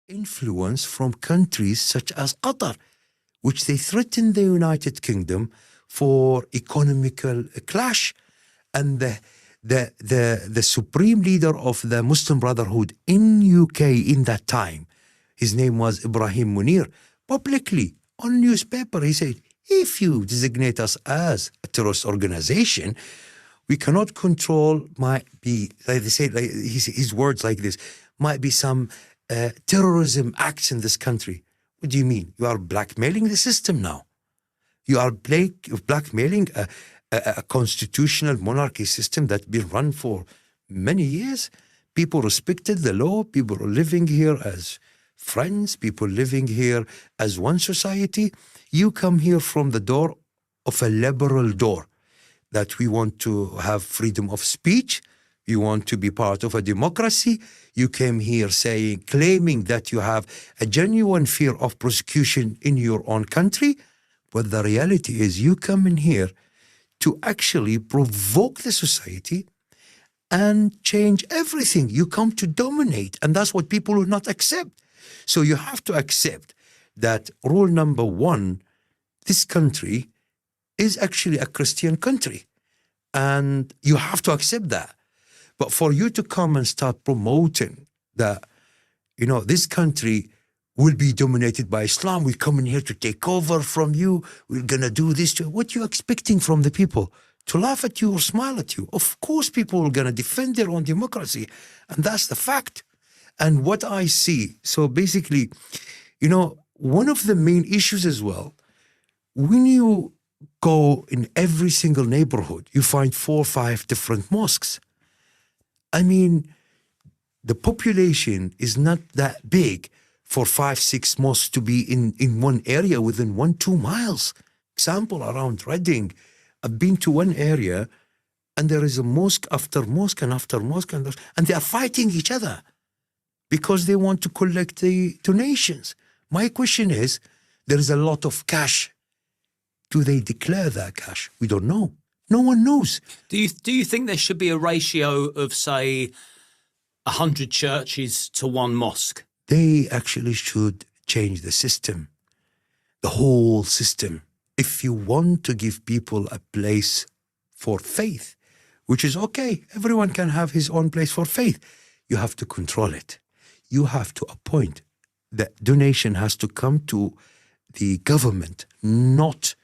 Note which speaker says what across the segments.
Speaker 1: influence from countries such as Qatar, which they threaten the United Kingdom for economical clash. And the supreme leader of the Muslim Brotherhood in UK in that time, his name was Ibrahim Munir, publicly on newspaper, he said, if you designate us as a terrorist organization, we cannot control, might be, like they say, like his words like this, might be some terrorism acts in this country. What do you mean? You are blackmailing the system now. You are blackmailing a constitutional monarchy system that's been run for many years. People respected the law. People are living here as friends. People living here as one society. You come here from the door of a liberal door, that we want to have freedom of speech. You want to be part of a democracy. You came here claiming that you have a genuine fear of prosecution in your own country. But the reality is you come in here to actually provoke the society and change everything. You come to dominate, and that's what people will not accept. So you have to accept that rule number one, this country is actually a Christian country, and you have to accept that. But for you to come and start promoting that, this country will be dominated by Islam, we're coming here to take over from you, we're going to do this, what you expecting from the people? To laugh at you or smile at you? Of course people are going to defend their own democracy, and that's the fact. And what I see, so basically, one of the main issues as well, when you go in every single neighborhood, you find 4 or 5 different mosques. I mean, the population is not that big for 5, 6 mosques to be in one area within 1-2 miles. Example, around Reading, I've been to one area and there is a mosque after mosque and after mosque, and they are fighting each other because they want to collect the donations. My question is, there is a lot of cash. Do they declare that cash? We don't know. No one knows.
Speaker 2: Do you think there should be a ratio of, say, 100 churches to 1 mosque?
Speaker 1: They actually should change the system, the whole system. If you want to give people a place for faith, which is okay, everyone can have his own place for faith, you have to control it. You have to appoint. The donation has to come to the government, not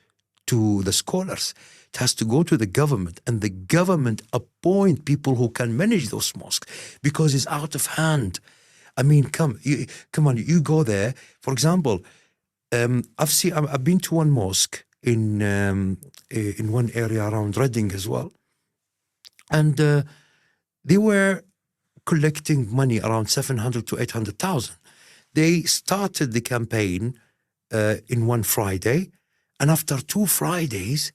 Speaker 1: to the scholars. It has to go to the government, and the government appoint people who can manage those mosques, because it's out of hand. I mean, come on, you go there. For example, I've been to one mosque in one area around Reading as well, and they were collecting money around 700 to 800,000. They started the campaign in one Friday, and after 2 Fridays,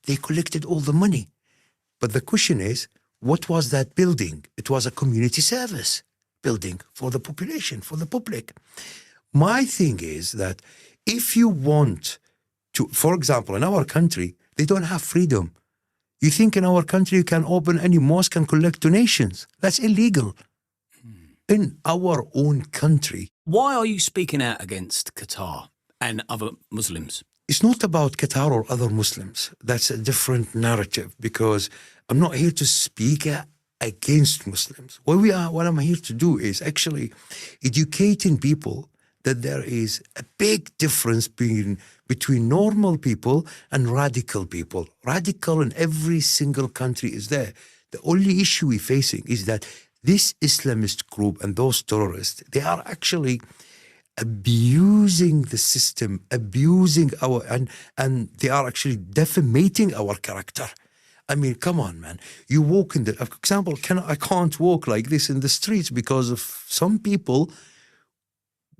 Speaker 1: they collected all the money. But the question is, what was that building? It was a community service building for the population, for the public. My thing is that if you want to, for example, in our country, they don't have freedom. You think in our country you can open any mosque and collect donations? That's illegal. In our own country.
Speaker 2: Why are you speaking out against Qatar and other Muslims?
Speaker 1: It's not about Qatar or other Muslims. That's a different narrative, because I'm not here to speak against Muslims. What I'm here to do is actually educating people that there is a big difference between normal people and radical people. Radical in every single country is there. The only issue we're facing is that this Islamist group and those terrorists, they are actually abusing the system, abusing and they are actually defamating our character. I mean, come on, man. You walk in for example, I can't walk like this in the streets because of some people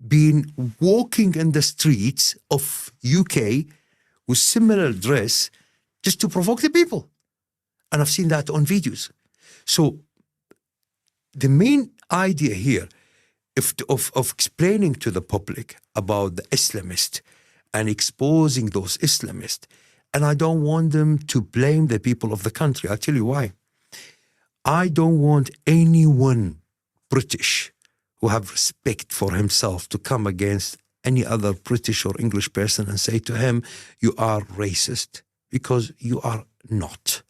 Speaker 1: been walking in the streets of UK with similar dress just to provoke the people. And I've seen that on videos. So the main idea here of explaining to the public about the Islamists and exposing those Islamists, and I don't want them to blame the people of the country. I'll tell you why. I don't want anyone British who have respect for himself to come against any other British or English person and say to him, you are racist, because you are not.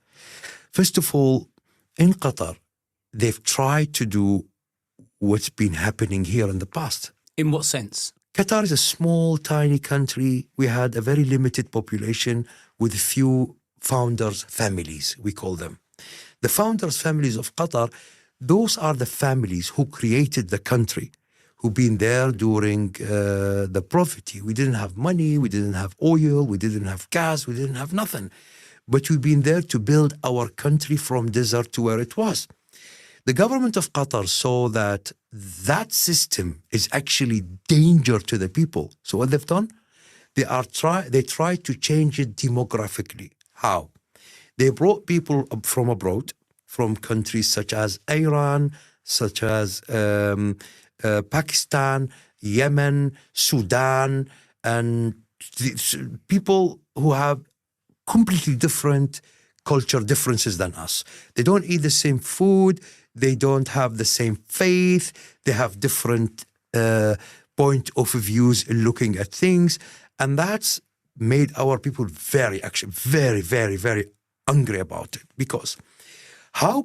Speaker 1: First of all, in Qatar, they've tried to do what's been happening here in the past.
Speaker 2: In what sense?
Speaker 1: Qatar is a small, tiny country. We had a very limited population with few founders' families, we call them. The founders' families of Qatar, those are the families who created the country, who've been there during the poverty. We didn't have money, we didn't have oil, we didn't have gas, we didn't have nothing. But we've been there to build our country from desert to where it was. The government of Qatar saw that that system is actually danger to the people. So what they've done? They tried to change it demographically. How? They brought people from abroad, from countries such as Iran, such as Pakistan, Yemen, Sudan, and people who have completely different culture differences than us. They don't eat the same food. They don't have the same faith. They have different point of views in looking at things. And that's made our people very, very angry about it. Because how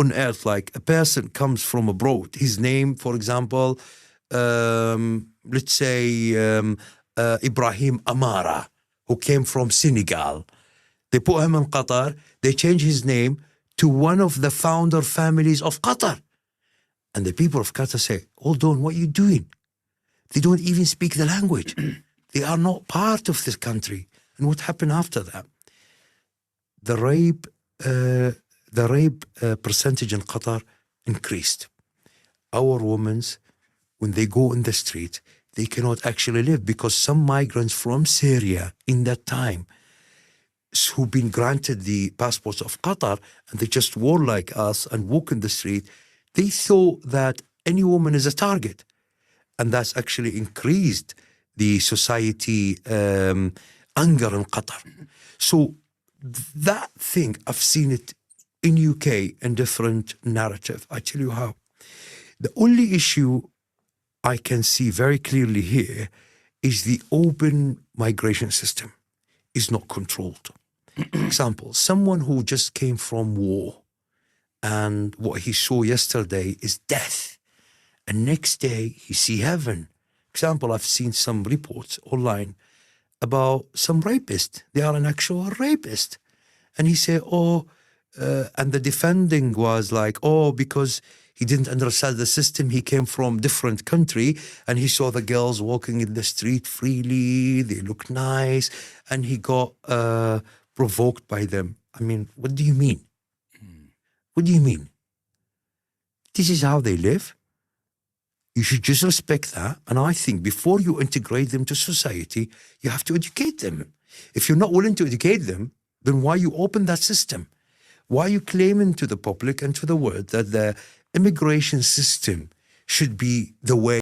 Speaker 1: on earth, like a person comes from abroad, his name, for example, let's say Ibrahim Amara, who came from Senegal. They put him in Qatar. They change his name to one of the founder families of Qatar. And the people of Qatar say, hold on, what are you doing? They don't even speak the language. They are not part of this country. And what happened after that? The rape percentage in Qatar increased. Our women, when they go in the street, they cannot actually live, because some migrants from Syria in that time who've been granted the passports of Qatar, and they just wore like us and walk in the street, they thought that any woman is a target. And that's actually increased the society anger in Qatar. So that thing, I've seen it in UK in different narrative. I tell you how. The only issue I can see very clearly here is the open migration system is not controlled. Example, someone who just came from war and what he saw yesterday is death, and next day he see heaven. Example, I've seen some reports online about some rapist. They are an actual rapist. And he said, and the defending was like, because he didn't understand the system. He came from different country and he saw the girls walking in the street freely. They look nice. And he got provoked by them. I mean, what do you mean? What do you mean? This is how they live. You should just respect that. And I think before you integrate them to society, you have to educate them. If you're not willing to educate them, then why you open that system? Why are you claiming to the public and to the world that the immigration system should be the way